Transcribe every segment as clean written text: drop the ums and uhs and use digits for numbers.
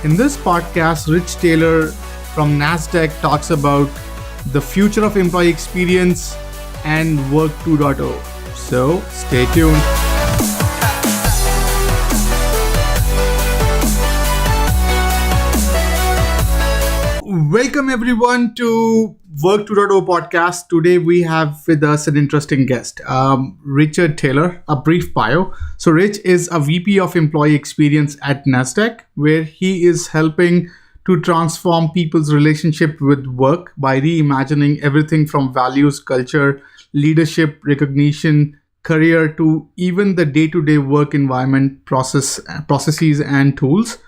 In this podcast, Rich Taylor from NASDAQ talks about the future of employee experience and Work 2.0. So stay tuned. Welcome everyone to Work 2.0 podcast. Today we have with us an interesting guest, Richard Taylor. A brief bio. So Rich is a VP of Employee Experience at NASDAQ, where he is helping to transform people's relationship with work by reimagining everything from values, culture, leadership, recognition, career to even the day-to-day work environment, processes and tools.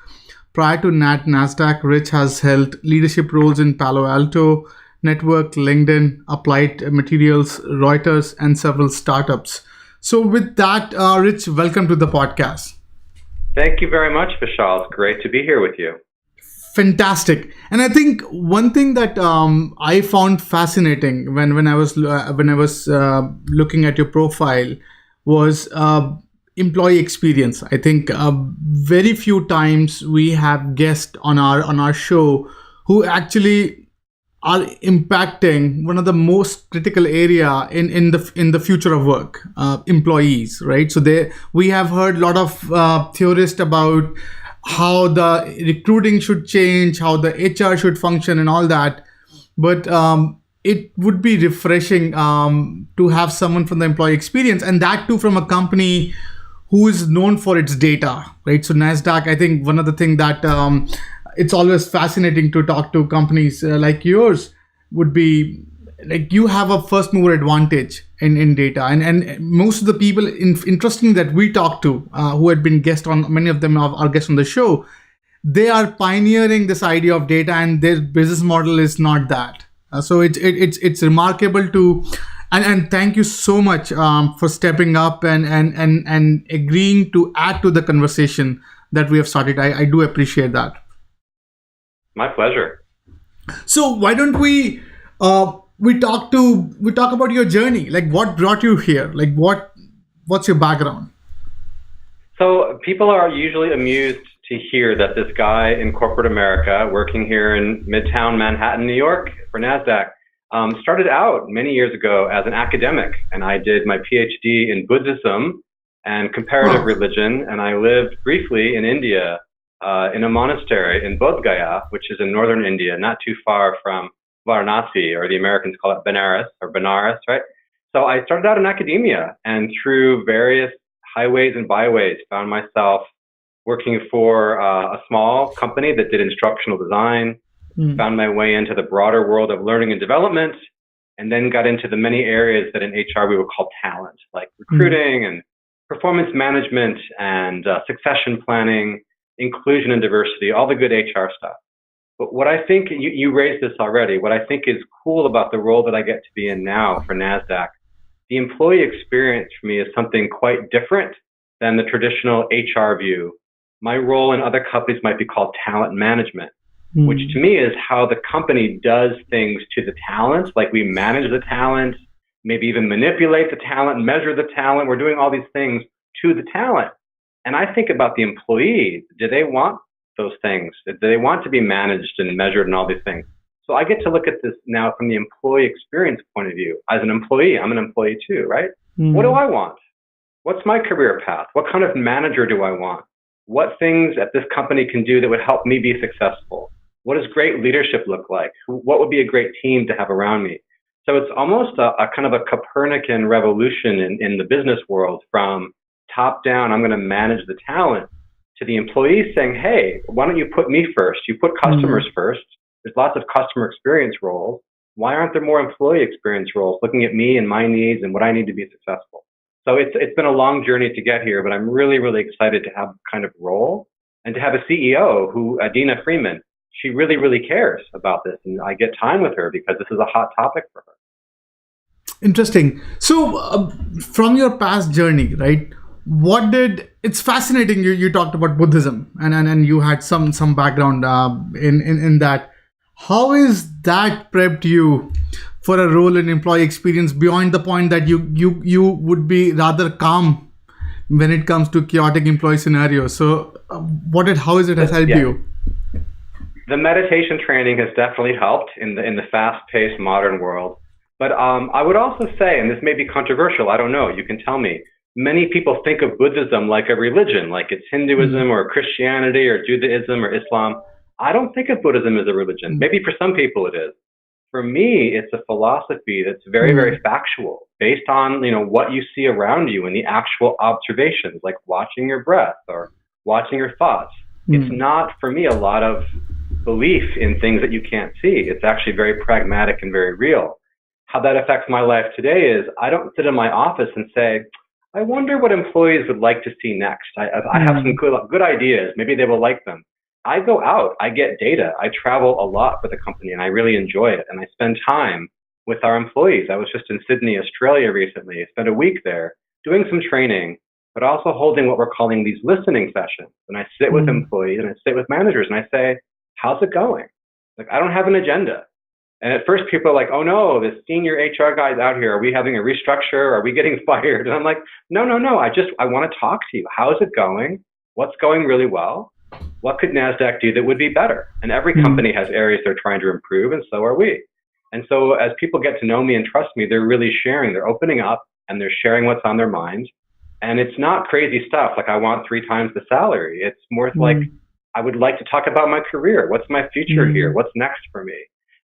Prior to NASDAQ, Rich has held leadership roles in Palo Alto Network, LinkedIn, Applied Materials, Reuters, and several startups. So with that, Rich, welcome to the podcast. Thank you very much, Vishal. It's great to be here with you. Fantastic. And I think one thing that I found fascinating when I was looking at your profile was employee experience. I think very few times we have guests on our show who actually are impacting one of the most critical area in the future of work, employees, right? So we have heard a lot of theorists about how the recruiting should change, how the HR should function and all that. But it would be refreshing to have someone from the employee experience, and that too from a company who is known for its data, right? So NASDAQ, I think one of the things that it's always fascinating to talk to companies like yours would be like you have a first mover advantage in data. And most of the people, interesting that we talk to who had been guests on, many of them are guests on the show, they are pioneering this idea of data and their business model is not that. So it's remarkable to, and thank you so much for stepping up and agreeing to add to the conversation that we have started. I do appreciate that. My pleasure. So why don't we talk about your journey? Like what brought you here? Like what's your background? So people are usually amused to hear that this guy in corporate America working here in Midtown Manhattan, New York for NASDAQ started out many years ago as an academic, and I did my PhD in Buddhism and comparative religion, and I lived briefly in India in a monastery in Bodh Gaya, which is in northern India, not too far from Varanasi, or the Americans call it Benares, right? So I started out in academia, and through various highways and byways found myself working for a small company that did instructional design, found my way into the broader world of learning and development, and then got into the many areas that in HR we would call talent, like recruiting and performance management and succession planning, inclusion and diversity, all the good HR stuff. But what I think, you raised this already, what I think is cool about the role that I get to be in now for NASDAQ, the employee experience for me is something quite different than the traditional HR view. My role in other companies might be called talent management, which to me is how the company does things to the talent, like we manage the talent, maybe even manipulate the talent, measure the talent. We're doing all these things to the talent. And I think about the employees. Do they want those things? Do they want to be managed and measured and all these things? So I get to look at this now from the employee experience point of view. As an employee, I'm an employee too, right? What do I want? What's my career path? What kind of manager do I want? What things at this company can do that would help me be successful? What does great leadership look like? What would be a great team to have around me? So it's almost a kind of a Copernican revolution in the business world, from top down, I'm going to manage the talent, to the employees saying, hey, why don't you put me first? You put customers first. There's lots of customer experience roles. Why aren't there more employee experience roles looking at me and my needs and what I need to be successful? So it's been a long journey to get here, but I'm really, really excited to have kind of role and to have a CEO who, Adina Freeman, she really, really cares about this. And I get time with her because this is a hot topic for her. Interesting. So from your past journey, right? It's fascinating. You talked about Buddhism and you had some background in that. How is that prepped you for a role in employee experience beyond the point that you would be rather calm when it comes to chaotic employee scenarios? So how has it helped you? The meditation training has definitely helped in the fast-paced modern world. But I would also say, and this may be controversial, I don't know, you can tell me, many people think of Buddhism like a religion, like it's Hinduism or Christianity or Judaism or Islam. I don't think of Buddhism as a religion. Maybe for some people it is. For me, it's a philosophy that's very, very factual, based on what you see around you and the actual observations, like watching your breath or watching your thoughts. It's not, for me, a lot of belief in things that you can't see. It's actually very pragmatic and very real. How that affects my life today is I don't sit in my office and say, I wonder what employees would like to see next. I have some good ideas. Maybe they will like them. I go out, I get data, I travel a lot for the company, and I really enjoy it. And I spend time with our employees. I was just in Sydney, Australia recently. I spent a week there doing some training, but also holding what we're calling these listening sessions. And I sit with employees and I sit with managers and I say, how's it going? Like, I don't have an agenda. And at first people are like, oh no, the senior HR guy's out here. Are we having a restructure? Are we getting fired? And I'm like, no. I want to talk to you. How's it going? What's going really well? What could NASDAQ do that would be better? And every company has areas they're trying to improve, and so are we. And so as people get to know me and trust me, they're really sharing. They're opening up, and they're sharing what's on their mind. And it's not crazy stuff like I want 3 times the salary. It's more like I would like to talk about my career. What's my future here? What's next for me?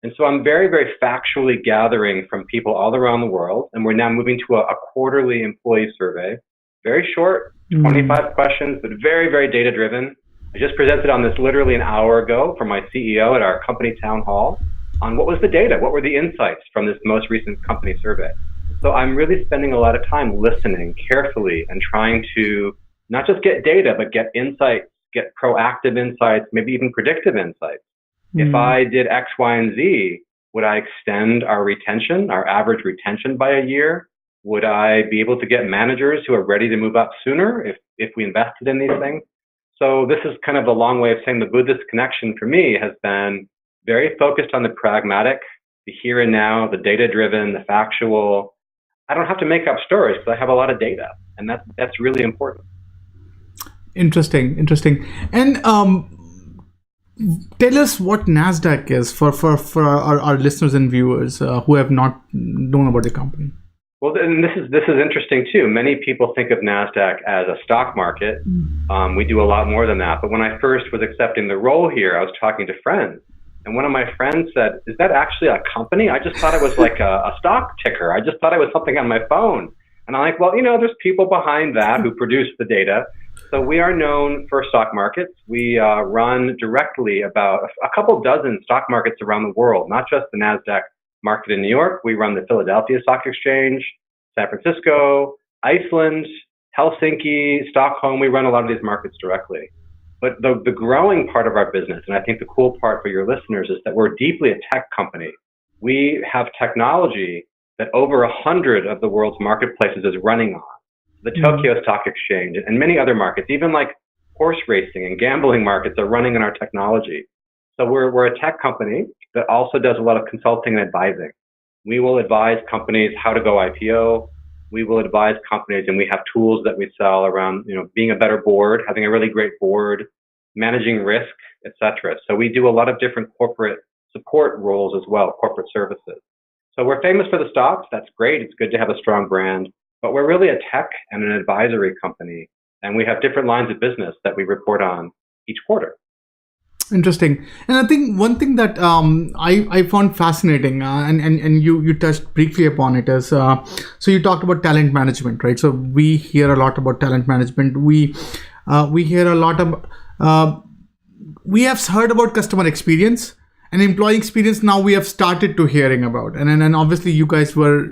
And so I'm very, very factually gathering from people all around the world. And we're now moving to a quarterly employee survey. Very short, 25 questions, but very, very data-driven. I just presented on this literally an hour ago from my CEO at our company town hall on what was the data, what were the insights from this most recent company survey. So I'm really spending a lot of time listening carefully and trying to not just get data, but get insights, get proactive insights, maybe even predictive insights. If I did X, Y, and Z, would I extend our retention, our average retention by a year? Would I be able to get managers who are ready to move up sooner if we invested in these things? So this is kind of a long way of saying the Buddhist connection for me has been very focused on the pragmatic, the here and now, the data-driven, the factual. I don't have to make up stories because I have a lot of data, and that's really important. Interesting. And tell us what NASDAQ is for our listeners and viewers who have not known about the company. Well, and this is interesting too. Many people think of NASDAQ as a stock market. We do a lot more than that. But when I first was accepting the role here, I was talking to friends. And one of my friends said, is that actually a company? I just thought it was like a stock ticker. I just thought it was something on my phone. And I'm like, well, there's people behind that who produce the data. So we are known for stock markets. We run directly about a couple dozen stock markets around the world, not just the NASDAQ market in New York. We run the Philadelphia Stock Exchange, San Francisco, Iceland, Helsinki, Stockholm. We run a lot of these markets directly. But the growing part of our business, and I think the cool part for your listeners, is that we're deeply a tech company. We have technology that over 100 of the world's marketplaces is running on. The Tokyo Stock Exchange and many other markets, even like horse racing and gambling markets, are running on our technology. So we're a tech company that also does a lot of consulting and advising. We will advise companies how to go IPO. We will advise companies, and we have tools that we sell around, being a better board, having a really great board, managing risk, etc. So we do a lot of different corporate support roles as well, corporate services. So we're famous for the stocks. That's great. It's good to have a strong brand, but we're really a tech and an advisory company, and we have different lines of business that we report on each quarter. Interesting. And I think one thing that I found fascinating, and you touched briefly upon it, is so you talked about talent management, right? So we hear a lot about talent management. We hear a lot of we have heard about customer experience and employee experience. Now we have started to hearing about, and obviously you guys were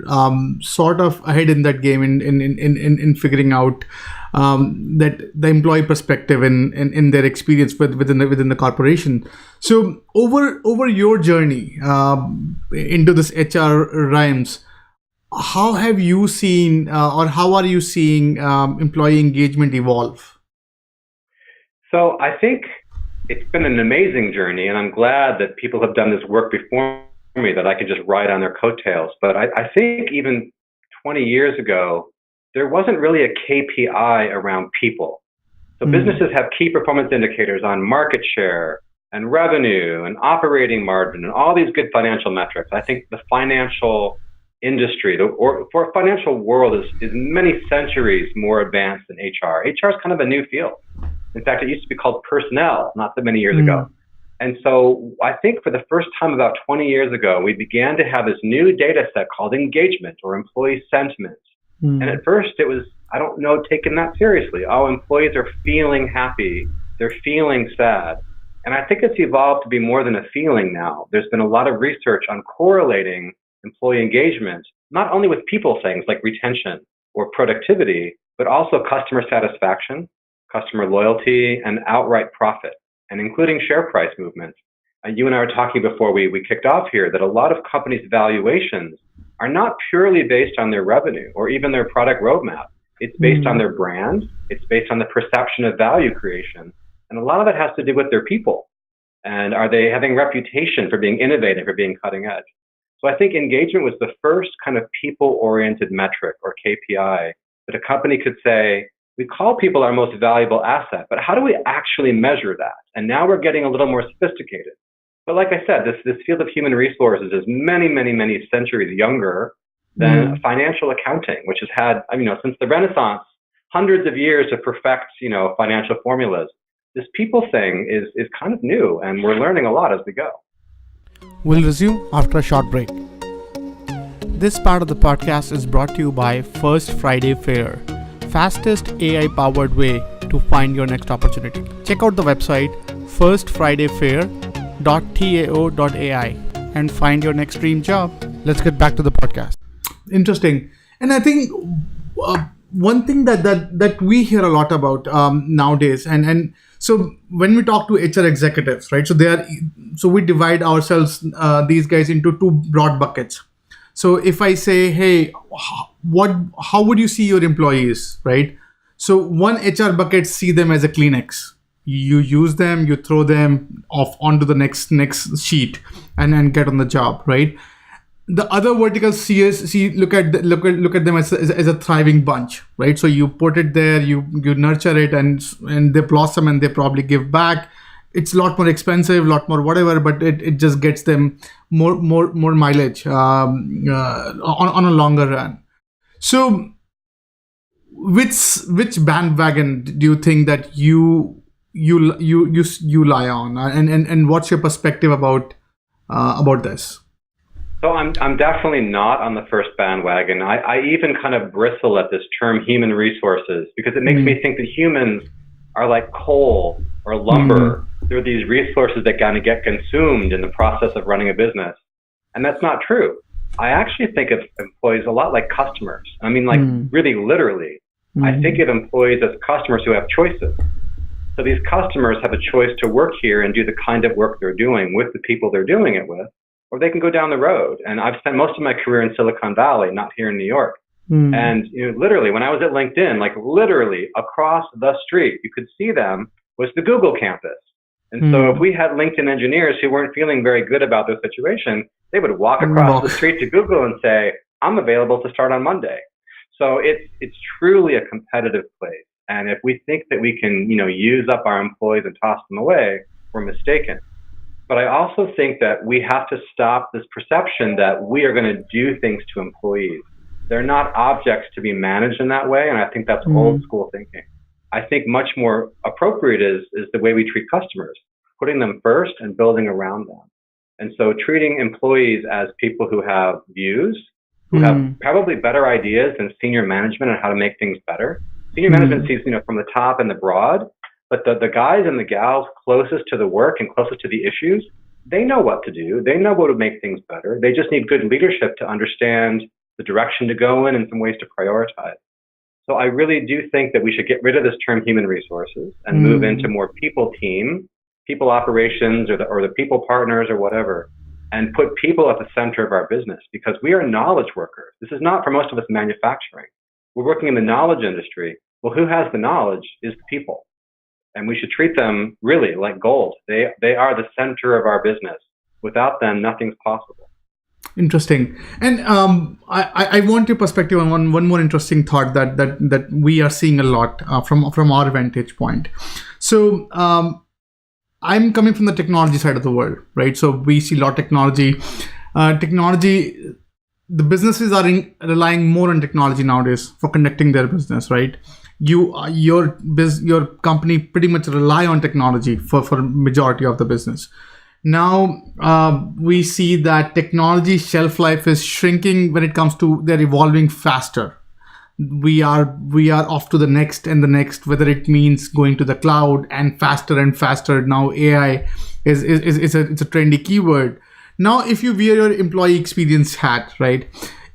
sort of ahead in that game in figuring out that the employee perspective in their experience within the corporation. So over your journey into this HR rhymes, how have you seen or how are you seeing employee engagement evolve? So I think it's been an amazing journey, and I'm glad that people have done this work before me that I could just ride on their coattails. But I think even 20 years ago, there wasn't really a KPI around people. So businesses have key performance indicators on market share and revenue and operating margin and all these good financial metrics. I think the financial industry or financial world is many centuries more advanced than HR. HR is kind of a new field. In fact, it used to be called personnel not that many years ago. And so I think for the first time about 20 years ago, we began to have this new data set called engagement or employee sentiment. And at first it was, I don't know, taken that seriously. Oh, employees are feeling happy. They're feeling sad. And I think it's evolved to be more than a feeling now. There's been a lot of research on correlating employee engagement, not only with people things like retention or productivity, but also customer satisfaction, customer loyalty, and outright profit, and including share price movement. You and I were talking before we kicked off here that a lot of companies' valuations are not purely based on their revenue or even their product roadmap. It's based on their brand. It's based on the perception of value creation. And a lot of it has to do with their people. And are they having reputation for being innovative or being cutting edge? So I think engagement was the first kind of people-oriented metric or KPI that a company could say, we call people our most valuable asset, but how do we actually measure that? And now we're getting a little more sophisticated. But like I said, this field of human resources is many, many, many centuries younger than financial accounting, which has had, since the Renaissance, hundreds of years to perfect, financial formulas. This people thing is kind of new, and we're learning a lot as we go. We'll resume after a short break. This part of the podcast is brought to you by First Friday Fair, fastest AI-powered way to find your next opportunity. Check out the website firstfridayfair.tao.ai and find your next dream job. Let's get back to the podcast. Interesting. And I think one thing that we hear a lot about nowadays, and so when we talk to HR executives, right? So we divide ourselves, these guys, into two broad buckets. So if I say, hey, how would you see your employees, right? So one HR bucket, see them as a Kleenex. You use them, you throw them off onto the next sheet, and then get on the job, right? The other vertical look at them as a thriving bunch, right? So you put it there, you nurture it, and they blossom, and they probably give back. It's a lot more expensive, a lot more whatever, but it just gets them more mileage on a longer run. So which bandwagon do you think that you lie on, and what's your perspective about this? So I'm definitely not on the first bandwagon. I even kind of bristle at this term human resources because it makes me think that humans are like coal or lumber. They're these resources that kind of get consumed in the process of running a business. And that's not true. I actually think of employees a lot like customers. I mean, like really literally. I think of employees as customers who have choices. So these customers have a choice to work here and do the kind of work they're doing with the people they're doing it with, or they can go down the road. And I've spent most of my career in Silicon Valley, not here in New York. And literally, when I was at LinkedIn, like literally across the street, you could see them, was the Google campus. And so if we had LinkedIn engineers who weren't feeling very good about their situation, they would walk across the street to Google and say, I'm available to start on Monday. So it's truly a competitive place. And if we think that we can, use up our employees and toss them away, we're mistaken. But I also think that we have to stop this perception that we are going to do things to employees. They're not objects to be managed in that way, and I think that's old school thinking. I think much more appropriate is the way we treat customers, putting them first and building around them. And so treating employees as people who have views, who have probably better ideas than senior management on how to make things better. Senior management sees, from the top and the broad, but the guys and the gals closest to the work and closest to the issues, they know what to do. They know what would make things better. They just need good leadership to understand the direction to go in and some ways to prioritize. So I really do think that we should get rid of this term human resources and move into more people team, people operations, or the people partners or whatever, and put people at the center of our business because we are knowledge workers. This is not for most of us manufacturing. We're working in the knowledge industry. Well, who has the knowledge is the people. And we should treat them really like gold. They are the center of our business. Without them, nothing's possible. Interesting. And I want your perspective on one more interesting thought that we are seeing a lot from our vantage point. So I'm coming from the technology side of the world, right? So we see a lot of technology. Technology, the businesses are relying more on technology nowadays for conducting their business, right? Your company pretty much rely on technology for majority of the business. Now we see that technology shelf life is shrinking when it comes to they're evolving faster. We are off to the next and the next, whether it means going to the cloud and faster. Now AI is it's a trendy keyword. Now if you wear your employee experience hat, right,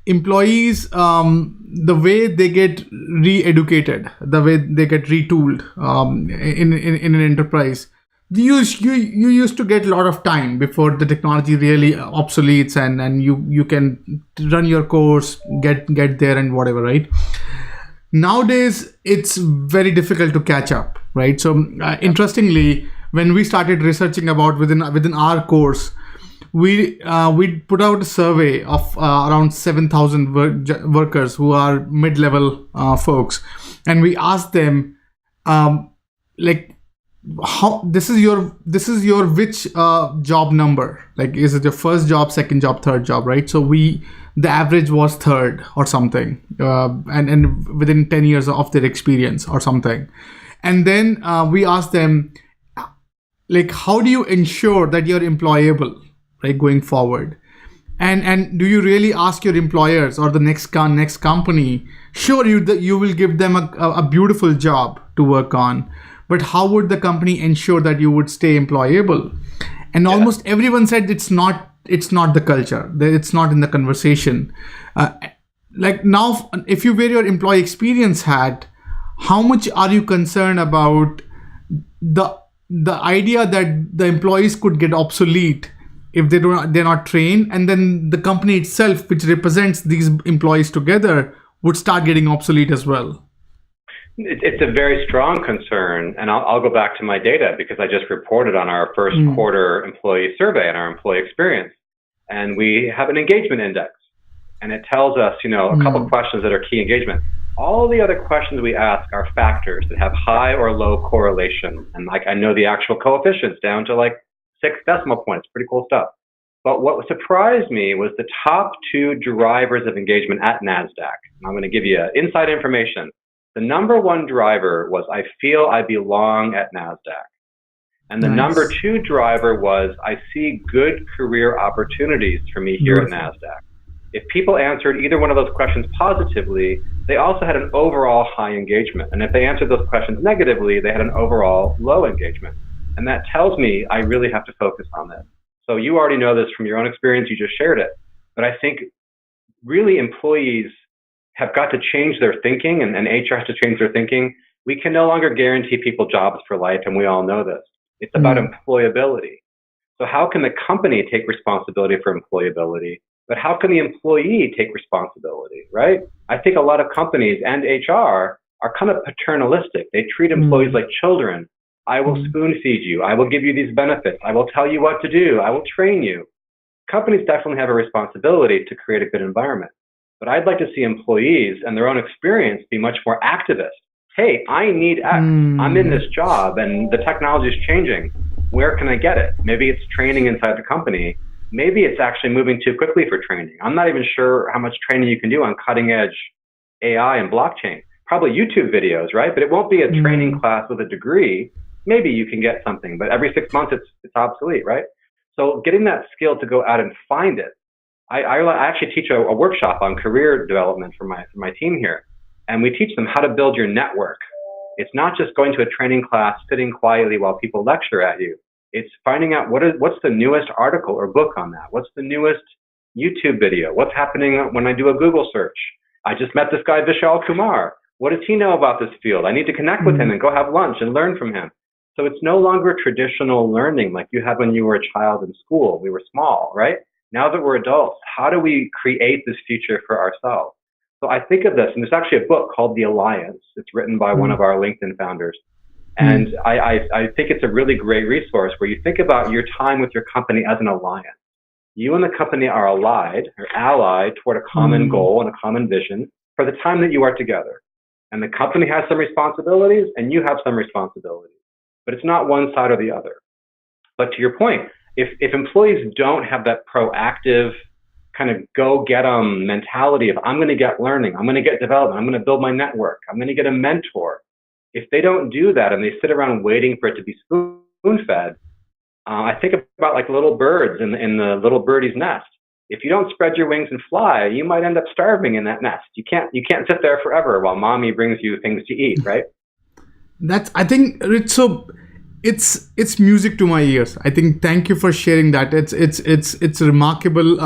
employees, the way they get re-educated, the way they get retooled in an enterprise, you used to get a lot of time before the technology really obsoletes, and you can run your course, get there and whatever, right? Nowadays it's very difficult to catch up, right? So interestingly, when we started researching about within our course, we put out a survey of around 7,000 workers who are mid-level folks, and we asked them like, how this is your which job number, like is it your first job, second job, third job, right? So the average was third or something, and within 10 years of their experience or something. And then we asked them, like, how do you ensure that you're employable, right, going forward? And do you really ask your employers or the next company, sure, you will give them a beautiful job to work on, but how would the company ensure that you would stay employable? And almost everyone said it's not the culture, it's not in the conversation. Like now, if you wear your employee experience hat, how much are you concerned about the idea that the employees could get obsolete if they're not trained, and then the company itself, which represents these employees together, would start getting obsolete as well? It's a very strong concern, and I'll go back to my data because I just reported on our first quarter employee survey and our employee experience, and we have an engagement index, and it tells us, a couple questions that are key engagement. All the other questions we ask are factors that have high or low correlation, and like I know the actual coefficients down to like 6 decimal points, pretty cool stuff. But what surprised me was the top 2 drivers of engagement at NASDAQ. And I'm going to give you inside information. The number 1 driver was, I feel I belong at NASDAQ. And the number 2 driver was, I see good career opportunities for me here at NASDAQ. If people answered either one of those questions positively, they also had an overall high engagement. And if they answered those questions negatively, they had an overall low engagement. And that tells me I really have to focus on this. So you already know this from your own experience, you just shared it. But I think really employees have got to change their thinking, and HR has to change their thinking. We can no longer guarantee people jobs for life, and we all know this. It's about employability. So how can the company take responsibility for employability, but how can the employee take responsibility, right? I think a lot of companies and HR are kind of paternalistic. They treat employees like children. I will spoon feed you. I will give you these benefits. I will tell you what to do. I will train you. Companies definitely have a responsibility to create a good environment. But I'd like to see employees and their own experience be much more activist. Hey, I need X. I'm in this job and the technology is changing. Where can I get it? Maybe it's training inside the company. Maybe it's actually moving too quickly for training. I'm not even sure how much training you can do on cutting edge AI and blockchain. Probably YouTube videos, right? But it won't be a training class with a degree. Maybe you can get something, but every 6 months it's obsolete, right? So getting that skill to go out and find it. I actually teach a workshop on career development for my team here, and we teach them how to build your network. It's not just going to a training class, sitting quietly while people lecture at you. It's finding out what's the newest article or book on that. What's the newest YouTube video? What's happening when I do a Google search? I just met this guy Vishal Kumar. What does he know about this field? I need to connect with him and go have lunch and learn from him. So it's no longer traditional learning like you had when you were a child in school. We were small, right? Now that we're adults, how do we create this future for ourselves? So I think of this, and there's actually a book called The Alliance. It's written by one of our LinkedIn founders. And I think it's a really great resource where you think about your time with your company as an alliance. You and the company are allied toward a common goal and a common vision for the time that you are together. And the company has some responsibilities and you have some responsibilities. But it's not one side or the other. But to your point, if employees don't have that proactive kind of go get 'em mentality of I'm going to get learning, I'm going to get development, I'm going to build my network, I'm going to get a mentor. If they don't do that and they sit around waiting for it to be spoon fed, I think about like little birds in the little birdie's nest. If you don't spread your wings and fly, you might end up starving in that nest. You can't sit there forever while mommy brings you things to eat, right? I think, Rich, so it's music to my ears. I think, thank you for sharing that. It's remarkable.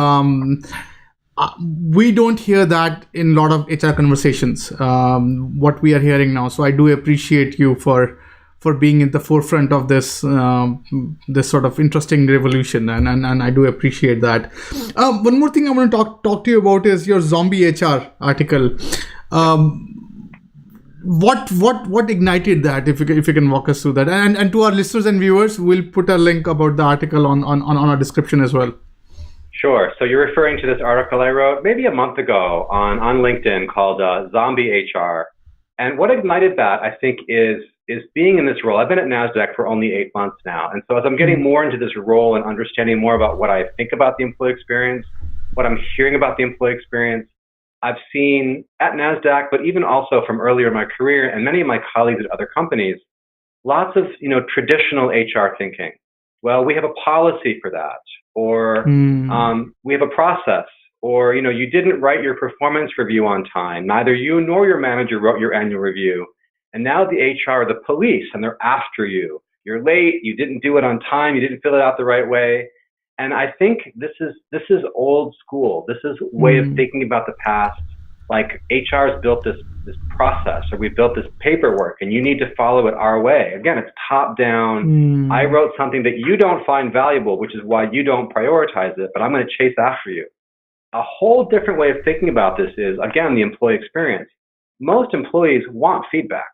We don't hear that in a lot of HR conversations, what we are hearing now. So I do appreciate you for being in the forefront of this this sort of interesting revolution, and I do appreciate that. One more thing I want to talk to you about is your zombie HR article. What ignited that? If you can walk us through that, and to our listeners and viewers, we'll put a link about the article on our description as well. Sure. So you're referring to this article I wrote maybe a month ago on LinkedIn called Zombie HR, and what ignited that, I think, is being in this role. I've been at NASDAQ for only 8 months now, and so as I'm getting more into this role and understanding more about what I think about the employee experience, what I'm hearing about the employee experience, I've seen at NASDAQ, but even also from earlier in my career and many of my colleagues at other companies, lots of traditional HR thinking. Well, we have a policy for that, or we have a process, or you didn't write your performance review on time. Neither you nor your manager wrote your annual review, and now the HR are the police, and they're after you. You're late. You didn't do it on time. You didn't fill it out the right way. And I think this is old school. This is a way of thinking about the past. Like HR has built this process, or we built this paperwork, and you need to follow it our way. Again, it's top down. I wrote something that you don't find valuable, which is why you don't prioritize it, but I'm going to chase after you. A whole different way of thinking about this is, again, the employee experience. Most employees want feedback.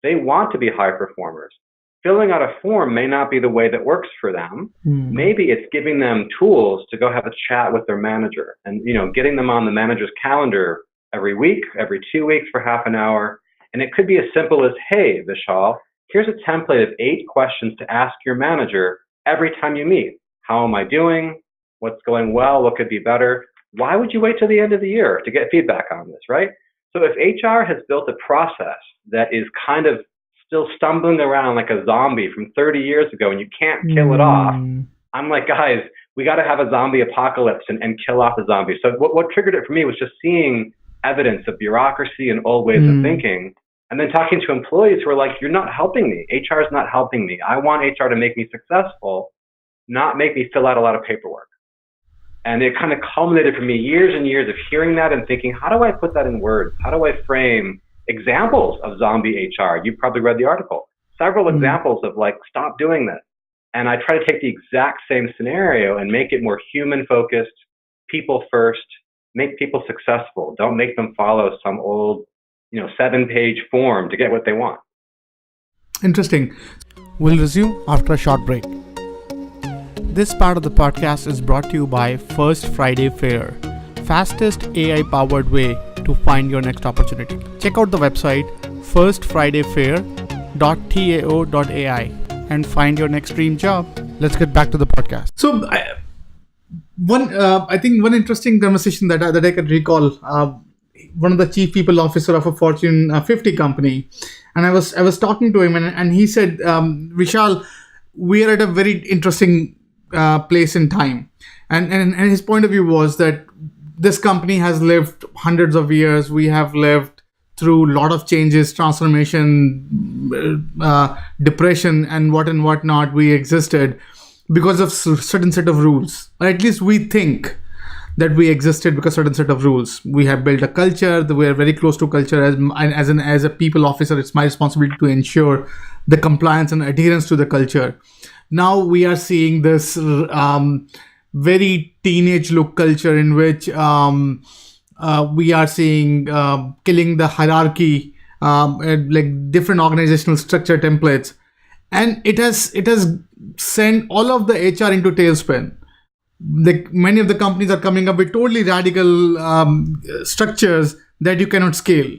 They want to be high performers. Filling out a form may not be the way that works for them. Maybe it's giving them tools to go have a chat with their manager, and getting them on the manager's calendar every week, every 2 weeks for half an hour. And it could be as simple as, hey, Vishal, here's a template of 8 questions to ask your manager every time you meet. How am I doing? What's going well? What could be better? Why would you wait till the end of the year to get feedback on this, right? So if HR has built a process that is kind of still stumbling around like a zombie from 30 years ago and you can't kill it off, I'm like, guys, we got to have a zombie apocalypse and kill off the zombie. So what triggered it for me was just seeing evidence of bureaucracy and old ways of thinking, and then talking to employees who are like, you're not helping me. HR is not helping me. I want HR to make me successful, not make me fill out a lot of paperwork. And it kind of culminated for me years and years of hearing that and thinking, how do I put that in words? How do I frame examples of zombie HR? You've probably read the article. Several examples of like, stop doing this. And I try to take the exact same scenario and make it more human focused, people first, make people successful. Don't make them follow some old, 7-page form to get what they want. Interesting. We'll resume after a short break. This part of the podcast is brought to you by First Friday Fair, fastest AI-powered way to find your next opportunity. Check out the website firstfridayfair.tao.ai and find your next dream job. Let's get back to the podcast. So, I think one interesting conversation that I can recall. One of the chief people officer of a Fortune 50 company, and I was talking to him, and he said, Vishal, we are at a very interesting place in time, and his point of view was that this company has lived hundreds of years. We have lived through a lot of changes, transformation, depression, and whatnot. We existed because of certain set of rules, or at least we think that we existed because certain set of rules. We have built a culture. We are very close to culture. As a people officer, it's my responsibility to ensure the compliance and adherence to the culture. Now we are seeing this very teenage look culture in which we are seeing killing the hierarchy, like different organizational structure templates, and it has sent all of the HR into tailspin. Many of the companies are coming up with totally radical structures that you cannot scale.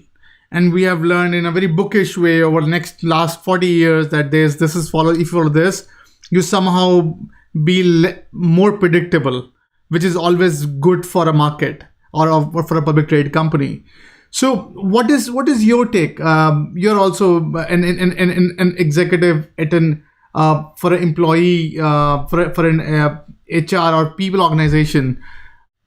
And we have learned in a very bookish way over the last 40 years that if you follow this, you somehow be more predictable, which is always good for a market or for a public trade company. So what is your take? You're also an executive at an for an employee for an HR or people organization.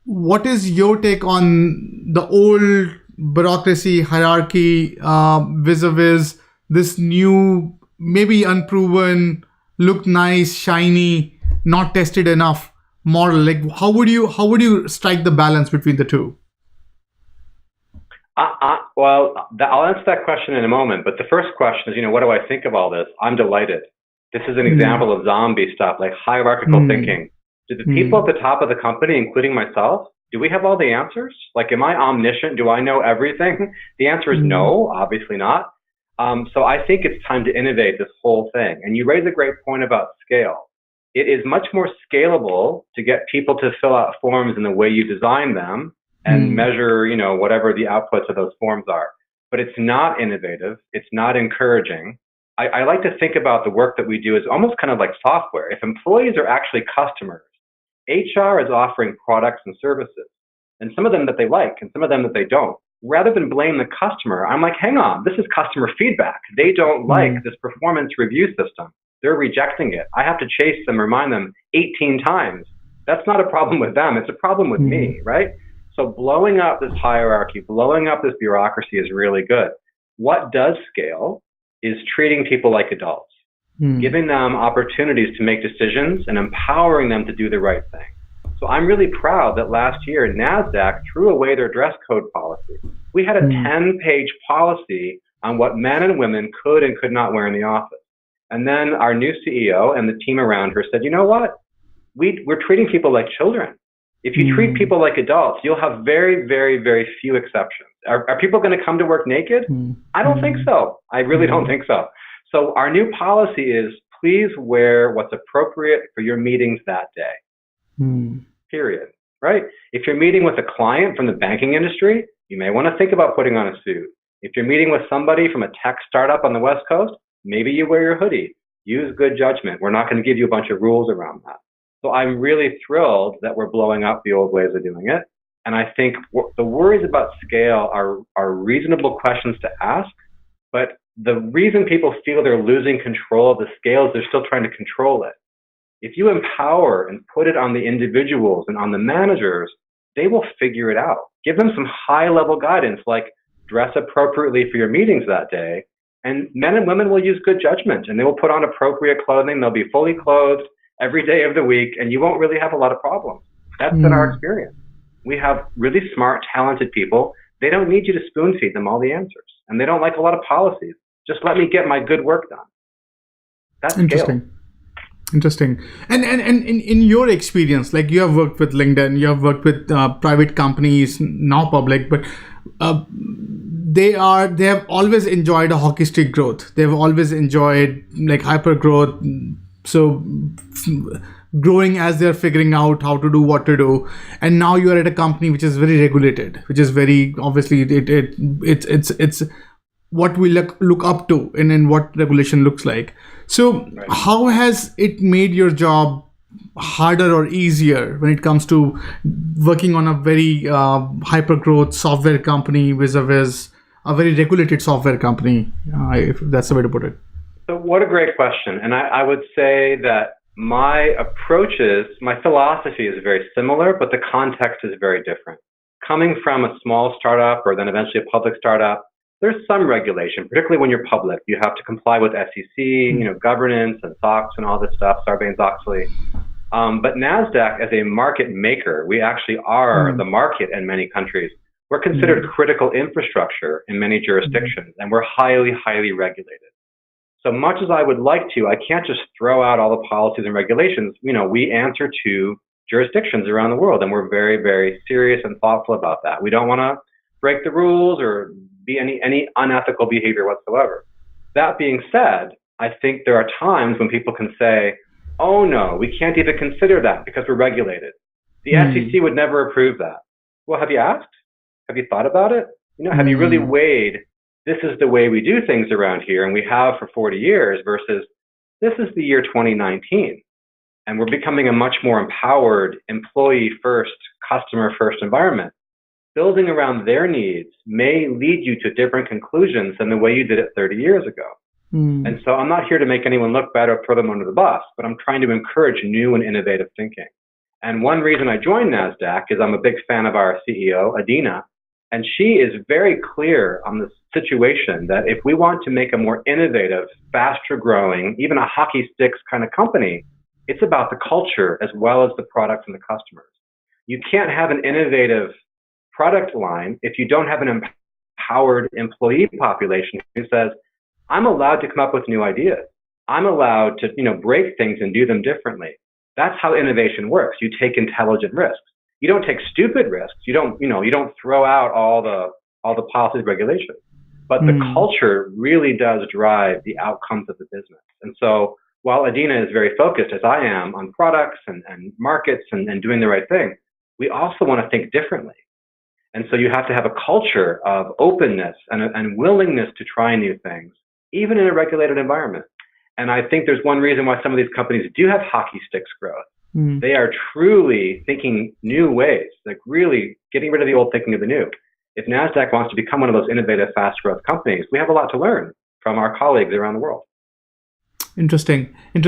What is your take on the old bureaucracy hierarchy vis-a-vis this new, maybe unproven, look nice, shiny, not tested enough model? Like how would you strike the balance between the two? I'll answer that question in a moment. But the first question is, what do I think of all this? I'm delighted. This is an example of zombie stuff, like hierarchical thinking. Do the people at the top of the company, including myself, do we have all the answers? Like, am I omniscient? Do I know everything? The answer is no, obviously not. So I think it's time to innovate this whole thing. And you raise a great point about scale. It is much more scalable to get people to fill out forms in the way you design them and measure, whatever the outputs of those forms are. But it's not innovative. It's not encouraging. I like to think about the work that we do as almost kind of like software. If employees are actually customers, HR is offering products and services, and some of them that they like and some of them that they don't. Rather than blame the customer, I'm like, hang on, this is customer feedback. They don't like this performance review system. They're rejecting it. I have to chase them, remind them 18 times. That's not a problem with them. It's a problem with me, right? So blowing up this hierarchy, blowing up this bureaucracy is really good. What does scale is treating people like adults, giving them opportunities to make decisions and empowering them to do the right thing. So I'm really proud that last year, NASDAQ threw away their dress code policy. We had a 10-page policy on what men and women could and could not wear in the office. And then our new CEO and the team around her said, you know what? We're treating people like children. If you treat people like adults, you'll have very, very, very few exceptions. Are people going to come to work naked? I don't think so. I really don't think so. So our new policy is, please wear what's appropriate for your meetings that day. Period. Right? If you're meeting with a client from the banking industry, you may want to think about putting on a suit. If you're meeting with somebody from a tech startup on the West Coast, maybe you wear your hoodie. Use good judgment. We're not going to give you a bunch of rules around that. So I'm really thrilled that we're blowing up the old ways of doing it. And I think the worries about scale are reasonable questions to ask, but the reason people feel they're losing control of the scale is they're still trying to control it. If you empower and put it on the individuals and on the managers, they will figure it out. Give them some high-level guidance, like dress appropriately for your meetings that day, and men and women will use good judgment, and they will put on appropriate clothing. They'll be fully clothed every day of the week, and you won't really have a lot of problems. That's been our experience. We have really smart, talented people. They don't need you to spoon feed them all the answers, and they don't like a lot of policies. Just let me get my good work done. That's interesting. Interesting. And in your experience, like you have worked with LinkedIn, you have worked with private companies, now public, but they have always enjoyed a hockey stick growth. They've always enjoyed like hyper growth. So growing as they're figuring out how to do what to do. And now you are at a company which is very regulated, which is very obviously it's what we look up to and what regulation looks like. So how has it made your job harder or easier when it comes to working on a very hyper growth software company vis-a-vis a very regulated software company, if that's the way to put it? So what a great question. And I would say that my philosophy is very similar, but the context is very different. Coming from a small startup or then eventually a public startup, there's some regulation, particularly when you're public. You have to comply with SEC, governance and SOX and all this stuff, Sarbanes-Oxley. But NASDAQ, as a market maker, we actually are the market in many countries. We're considered critical infrastructure in many jurisdictions, and we're highly, highly regulated. So much as I would like to, I can't just throw out all the policies and regulations. We answer to jurisdictions around the world, and we're very, very serious and thoughtful about that. We don't want to break the rules or be any unethical behavior whatsoever. That being said, I think there are times when people can say, oh no, we can't even consider that because we're regulated. The SEC would never approve that. Well, have you asked? Have you thought about it? Have you really weighed, this is the way we do things around here and we have for 40 years versus This is the year 2019, and we're becoming a much more empowered, employee-first, customer-first environment. Building around their needs may lead you to different conclusions than the way you did it 30 years ago. And so I'm not here to make anyone look bad or throw them under the bus, but I'm trying to encourage new and innovative thinking. And one reason I joined NASDAQ is I'm a big fan of our CEO, Adina, and she is very clear on the situation that if we want to make a more innovative, faster growing, even a hockey sticks kind of company, it's about the culture as well as the products and the customers. You can't have an innovative product line if you don't have an empowered employee population who says, I'm allowed to come up with new ideas. I'm allowed to, break things and do them differently. That's how innovation works. You take intelligent risks. You don't take stupid risks. You don't throw out all the policies, regulations. But the culture really does drive the outcomes of the business. And so while Adina is very focused, as I am, on products and markets and doing the right thing, we also want to think differently. And so you have to have a culture of openness and willingness to try new things, even in a regulated environment. And I think there's one reason why some of these companies do have hockey sticks growth. They are truly thinking new ways, like really getting rid of the old, thinking of the new. If NASDAQ wants to become one of those innovative, fast growth companies, we have a lot to learn from our colleagues around the world. Interesting. And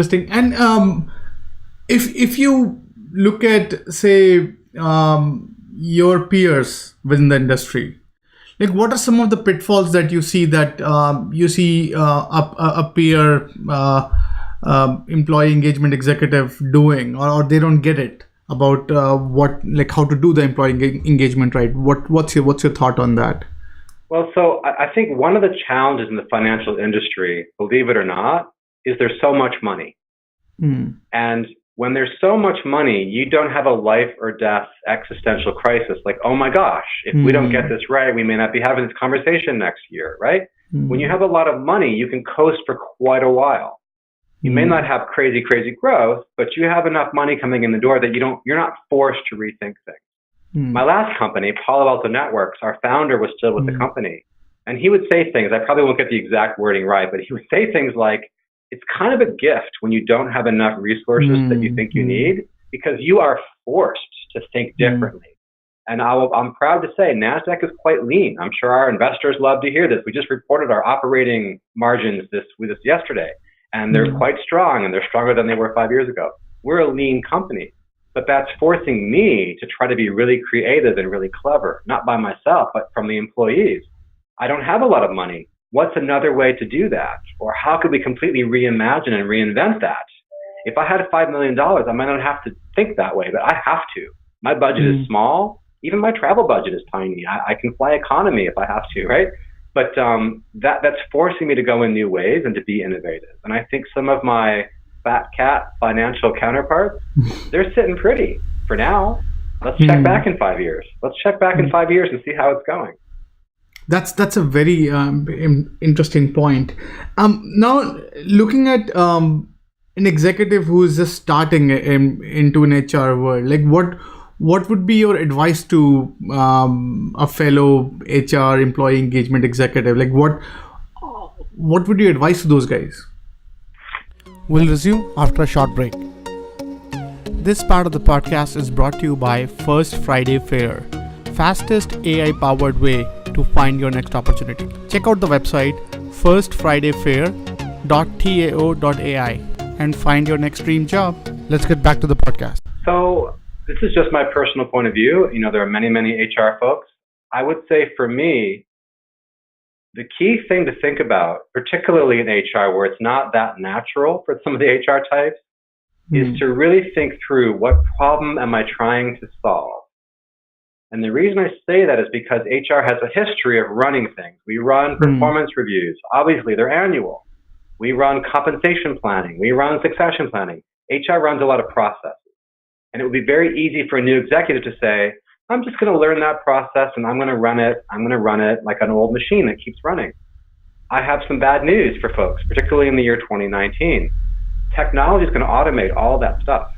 if you look at, say, your peers within the industry, like what are some of the pitfalls that you see a peer employee engagement executive doing, or they don't get it about how to do the employee engagement right? What's your thought on that? Well, so I think one of the challenges in the financial industry, believe it or not, is there's so much money. And when there's so much money, you don't have a life or death existential crisis like, oh my gosh, if we don't get this right, we may not be having this conversation next year, right? When you have a lot of money, you can coast for quite a while. You may not have crazy growth, but you have enough money coming in the door that you're not forced to rethink things. My last company, Palo Alto Networks, our founder was still with the company. And he would say things, I probably won't get the exact wording right, but he would say things like, it's kind of a gift when you don't have enough resources that you think you need, because you are forced to think differently. And I'm proud to say NASDAQ is quite lean. I'm sure our investors love to hear this. We just reported our operating margins this yesterday, and they're quite strong, and they're stronger than they were 5 years ago. We're a lean company, but that's forcing me to try to be really creative and really clever, not by myself, but from the employees. I don't have a lot of money. What's another way to do that? Or how could we completely reimagine and reinvent that? If I had $5 million, I might not have to think that way, but I have to. My budget is small. Even my travel budget is tiny. I can fly economy if I have to, right? But that's forcing me to go in new ways and to be innovative. And I think some of my fat cat financial counterparts, they're sitting pretty for now. Let's check back in 5 years. Let's check back in 5 years and see how it's going. That's a very interesting point. Now, looking at an executive who is just starting into an HR world, like what would be your advice to a fellow HR employee engagement executive? Like what would you advise to those guys? We'll resume after a short break. This part of the podcast is brought to you by First Friday Fair, fastest AI-powered way to find your next opportunity. Check out the website firstfridayfair.tao.ai and find your next dream job. Let's get back to the podcast. So this is just my personal point of view. There are many HR folks. I would say for me, the key thing to think about, particularly in HR where it's not that natural for some of the HR types, is to really think through what problem am I trying to solve? And the reason I say that is because HR has a history of running things. We run performance reviews. Obviously, they're annual. We run compensation planning. We run succession planning. HR runs a lot of processes. And it would be very easy for a new executive to say, I'm just going to learn that process and I'm going to run it like an old machine that keeps running. I have some bad news for folks, particularly in the year 2019. Technology is going to automate all that stuff.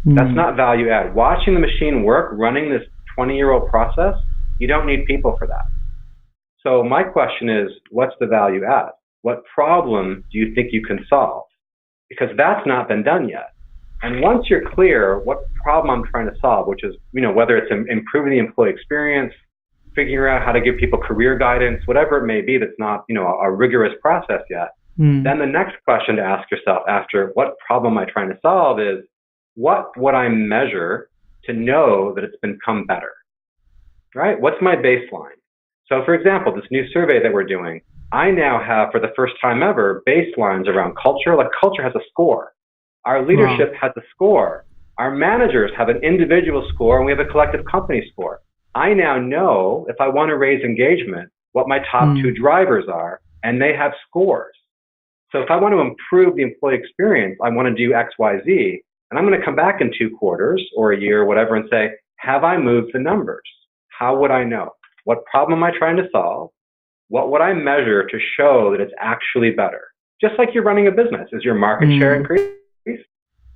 That's not value add. Watching the machine work, running this 20-year-old process, you don't need people for that. So my question is, what's the value add? What problem do you think you can solve? because that's not been done yet. And once you're clear what problem I'm trying to solve, which is, whether it's improving the employee experience, figuring out how to give people career guidance, whatever it may be that's not, a rigorous process yet, then the next question to ask yourself after what problem am I trying to solve is, what would I measure to know that it's become better, right? What's my baseline? So for example, this new survey that we're doing, I now have, for the first time ever, baselines around culture. Like culture has a score. Our leadership has a score. Our managers have an individual score, and we have a collective company score. I now know if I want to raise engagement, what my top two drivers are, and they have scores. So if I want to improve the employee experience, I want to do X, Y, Z, and I'm going to come back in 2 quarters or a year or whatever and say, have I moved the numbers? How would I know? What problem am I trying to solve? What would I measure to show that it's actually better? Just like you're running a business. Is your market share increased?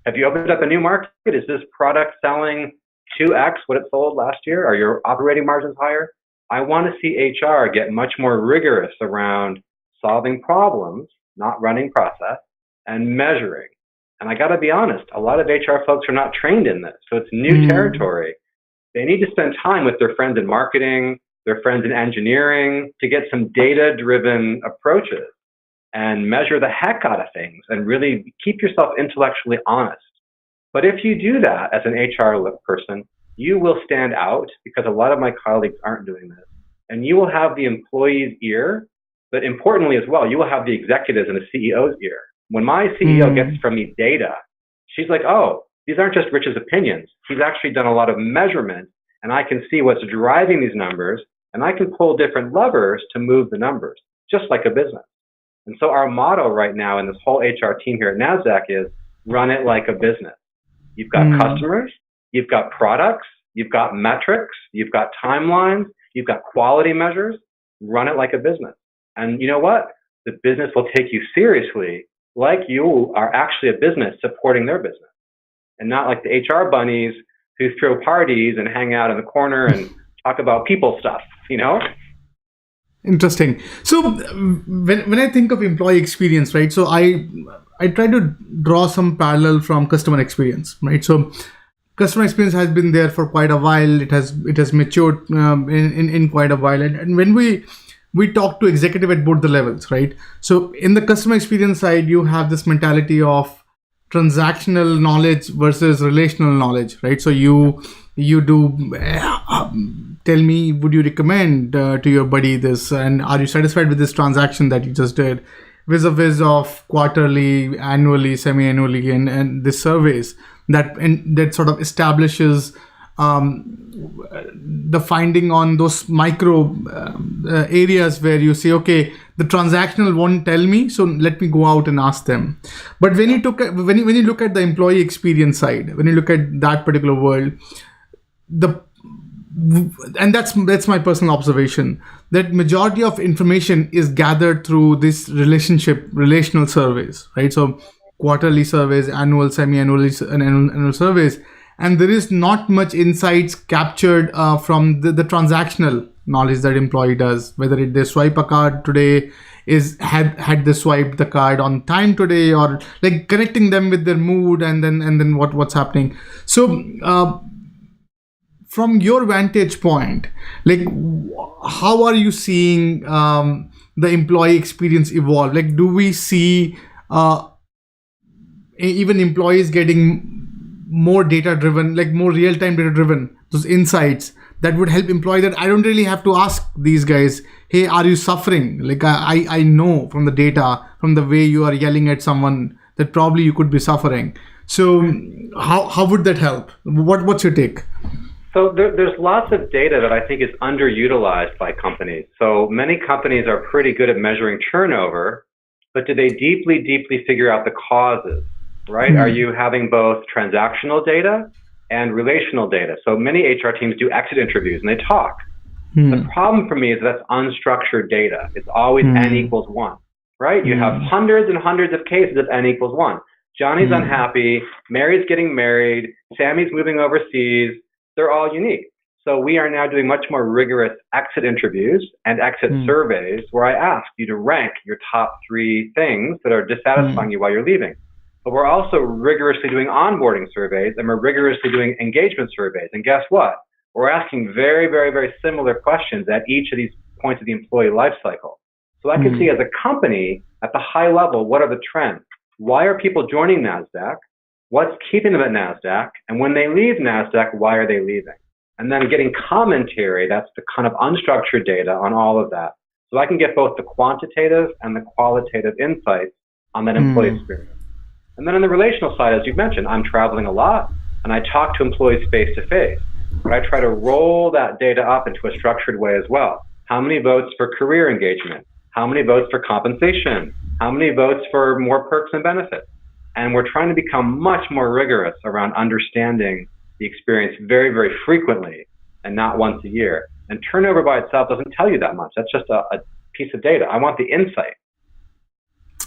Have you opened up a new market? Is this product selling 2x what it sold last year? Are your operating margins higher? I want to see HR get much more rigorous around solving problems, not running process, and measuring. And I got to be honest, a lot of HR folks are not trained in this, so it's new territory. They need to spend time with their friends in marketing, their friends in engineering, to get some data-driven approaches and measure the heck out of things and really keep yourself intellectually honest. But if you do that as an HR person, you will stand out because a lot of my colleagues aren't doing this. And you will have the employee's ear, but importantly as well, you will have the executives and the CEO's ear. When my CEO gets from me data, she's like, oh, these aren't just Rich's opinions. He's actually done a lot of measurement, and I can see what's driving these numbers, and I can pull different levers to move the numbers, just like a business. And so our motto right now in this whole HR team here at NASDAQ is run it like a business. You've got customers, you've got products, you've got metrics, you've got timelines, you've got quality measures. Run it like a business. And you know what? The business will take you seriously, like you are actually a business supporting their business, and not like the HR bunnies who throw parties and hang out in the corner and talk about people stuff, Interesting. So when I think of employee experience, right? So I try to draw some parallel from customer experience, right? So customer experience has been there for quite a while. It has matured in quite a while, and when we talk to executive at both the levels, right? So in the customer experience side, you have this mentality of transactional knowledge versus relational knowledge, right? So you do tell me, would you recommend to your buddy this, and are you satisfied with this transaction that you just did, vis-a-vis of quarterly, annually, semi-annually, and the surveys that sort of establishes the finding on those micro areas where you say, okay, the transactional won't tell me, so let me go out and ask them. But when you look at the employee experience side, when you look at that particular world, and that's my personal observation, that majority of information is gathered through this relational surveys, right? So quarterly surveys, annual, semi-annual, and annual surveys. And there is not much insights captured from the transactional knowledge that employee does, whether they swipe a card today, had they swiped the card on time today, or like connecting them with their mood and then what's happening. So from your vantage point, like how are you seeing the employee experience evolve? Like, do we see even employees getting more data driven, like more real-time data driven, those insights that would help employee, that I don't really have to ask these guys, hey, are you suffering? Like I know from the data, from the way you are yelling at someone, that probably you could be suffering. So how would that help? What's your take? So there's lots of data that I think is underutilized by companies. So many companies are pretty good at measuring turnover, but do they deeply figure out the causes? Right? Are you having both transactional data and relational data? So many HR teams do exit interviews and they talk. The problem for me is that's unstructured data. It's always N equals 1, right? You have hundreds and hundreds of cases of N equals 1. Johnny's unhappy, Mary's getting married, Sammy's moving overseas. They're all unique. So we are now doing much more rigorous exit interviews and exit surveys where I ask you to rank your top 3 things that are dissatisfying you while you're leaving. but we're also rigorously doing onboarding surveys, and we're rigorously doing engagement surveys. And guess what? We're asking very, very, very similar questions at each of these points of the employee life cycle. So I can see as a company at the high level, what are the trends? Why are people joining NASDAQ? What's keeping them at NASDAQ? And when they leave NASDAQ, why are they leaving? And then getting commentary, that's the kind of unstructured data on all of that. So I can get both the quantitative and the qualitative insights on that employee experience. And then on the relational side, as you've mentioned, I'm traveling a lot and I talk to employees face to face. But I try to roll that data up into a structured way as well. How many votes for career engagement? How many votes for compensation? How many votes for more perks and benefits? And we're trying to become much more rigorous around understanding the experience very, very frequently and not once a year. And turnover by itself doesn't tell you that much. That's just a piece of data. I want the insight.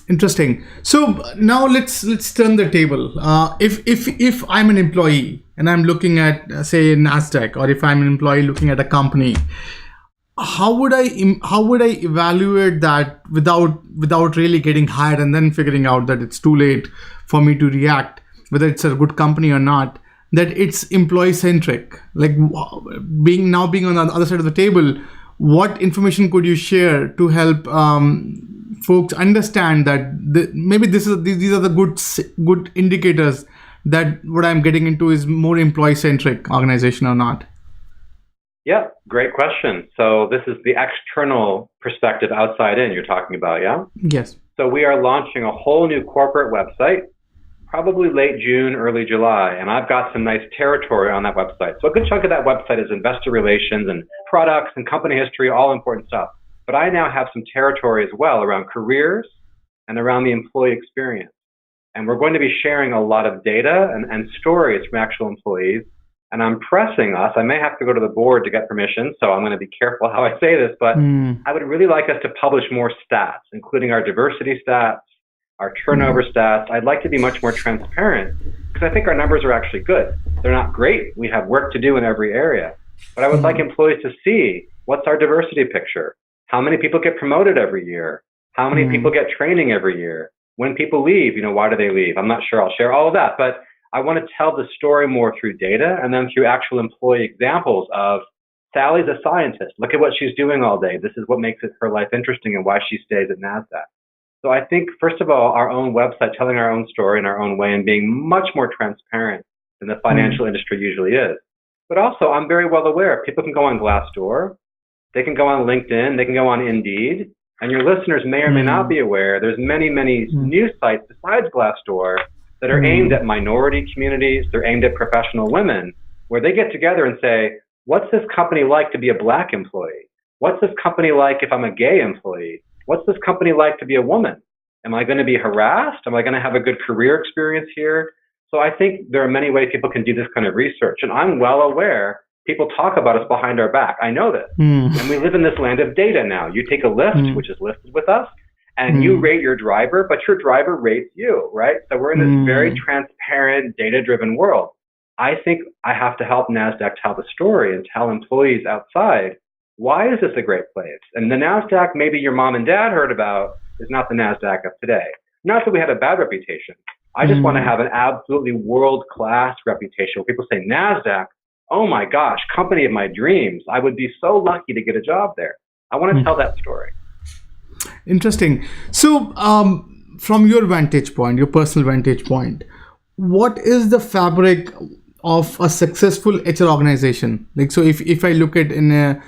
Interesting. So now let's turn the table. If I'm an employee and I'm looking at say NASDAQ, or if I'm an employee looking at a company, how would I evaluate that without really getting hired and then figuring out that it's too late for me to react whether it's a good company or not, that it's employee centric? Like being on the other side of the table, what information could you share to help folks understand that maybe these are the good indicators that what I'm getting into is more employee centric organization or not? Yeah, great question. So this is the external perspective, outside in, you're talking about, yeah? Yes. So we are launching a whole new corporate website, probably late June, early July, and I've got some nice territory on that website. So a good chunk of that website is investor relations and products and company history, all important stuff. But I now have some territory as well around careers and around the employee experience. And we're going to be sharing a lot of data and stories from actual employees. And I'm pressing us, I may have to go to the board to get permission, so I'm going to be careful how I say this, but I would really like us to publish more stats, including our diversity stats, our turnover stats. I'd like to be much more transparent because I think our numbers are actually good. They're not great. We have work to do in every area. But I would like employees to see what's our diversity picture. How many people get promoted every year? How many people get training every year? When people leave, why do they leave? I'm not sure I'll share all of that, but I want to tell the story more through data and then through actual employee examples of Sally's a scientist. Look at what she's doing all day. This is what makes her life interesting and why she stays at NASDAQ. So I think, first of all, our own website, telling our own story in our own way and being much more transparent than the financial industry usually is. But also, I'm very well aware people can go on Glassdoor, they can go on LinkedIn, they can go on Indeed, and your listeners may or may not be aware there's many, many news sites besides Glassdoor that are aimed at minority communities, they're aimed at professional women, where they get together and say, what's this company like to be a black employee? What's this company like if I'm a gay employee? What's this company like to be a woman? Am I going to be harassed? Am I going to have a good career experience here? So I think there are many ways people can do this kind of research. And I'm well aware people talk about us behind our back. I know this. And we live in this land of data now. You take a Lyft, which is listed with us, and you rate your driver, but your driver rates you, right? So we're in this very transparent, data-driven world. I think I have to help NASDAQ tell the story and tell employees outside, why is this a great place? And the NASDAQ maybe your mom and dad heard about is not the NASDAQ of today. Not that we have a bad reputation. I just want to have an absolutely world-class reputation where people say, NASDAQ, oh my gosh, company of my dreams. I would be so lucky to get a job there. I want to tell that story. Interesting. So from your vantage point, your personal vantage point, what is the fabric of a successful HR organization? Like, so if I look at HR